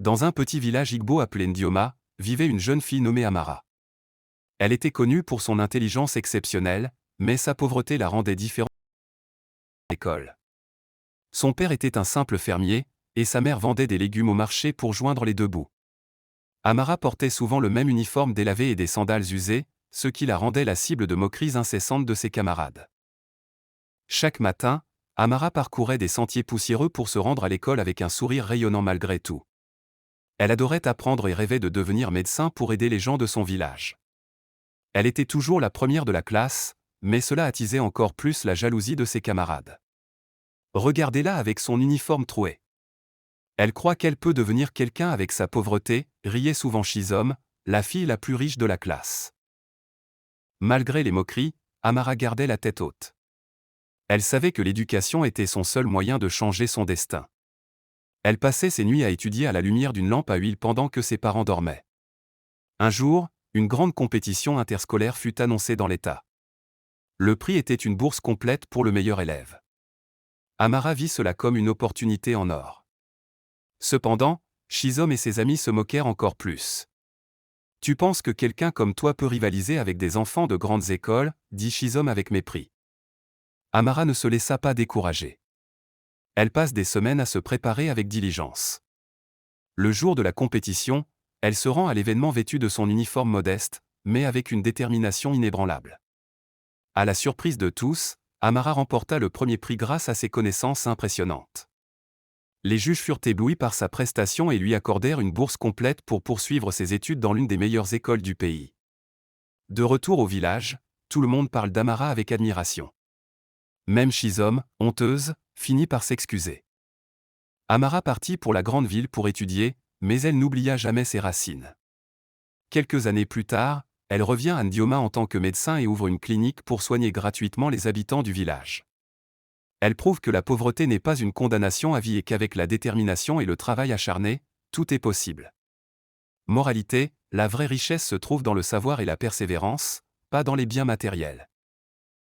Dans un petit village Igbo appelé Ndioma, vivait une jeune fille nommée Amara. Elle était connue pour son intelligence exceptionnelle, mais sa pauvreté la rendait différente de l'école. Son père était un simple fermier, et sa mère vendait des légumes au marché pour joindre les deux bouts. Amara portait souvent le même uniforme délavé et des sandales usées, ce qui la rendait la cible de moqueries incessantes de ses camarades. Chaque matin, Amara parcourait des sentiers poussiéreux pour se rendre à l'école avec un sourire rayonnant malgré tout. Elle adorait apprendre et rêvait de devenir médecin pour aider les gens de son village. Elle était toujours la première de la classe, mais cela attisait encore plus la jalousie de ses camarades. Regardez-la avec son uniforme troué. Elle croit qu'elle peut devenir quelqu'un avec sa pauvreté, riait souvent Shizom, la fille la plus riche de la classe. Malgré les moqueries, Amara gardait la tête haute. Elle savait que l'éducation était son seul moyen de changer son destin. Elle passait ses nuits à étudier à la lumière d'une lampe à huile pendant que ses parents dormaient. Un jour, une grande compétition interscolaire fut annoncée dans l'État. Le prix était une bourse complète pour le meilleur élève. Amara vit cela comme une opportunité en or. Cependant, Shizom et ses amis se moquèrent encore plus. « Tu penses que quelqu'un comme toi peut rivaliser avec des enfants de grandes écoles » dit Shizom avec mépris. Amara ne se laissa pas décourager. Elle passe des semaines à se préparer avec diligence. Le jour de la compétition, elle se rend à l'événement vêtue de son uniforme modeste, mais avec une détermination inébranlable. À la surprise de tous, Amara remporta le premier prix grâce à ses connaissances impressionnantes. Les juges furent éblouis par sa prestation et lui accordèrent une bourse complète pour poursuivre ses études dans l'une des meilleures écoles du pays. De retour au village, tout le monde parle d'Amara avec admiration. Même Shizom, honteuse, finit par s'excuser. Amara partit pour la grande ville pour étudier, mais elle n'oublia jamais ses racines. Quelques années plus tard, elle revient à Ndioma en tant que médecin et ouvre une clinique pour soigner gratuitement les habitants du village. Elle prouve que la pauvreté n'est pas une condamnation à vie et qu'avec la détermination et le travail acharné, tout est possible. Moralité, la vraie richesse se trouve dans le savoir et la persévérance, pas dans les biens matériels.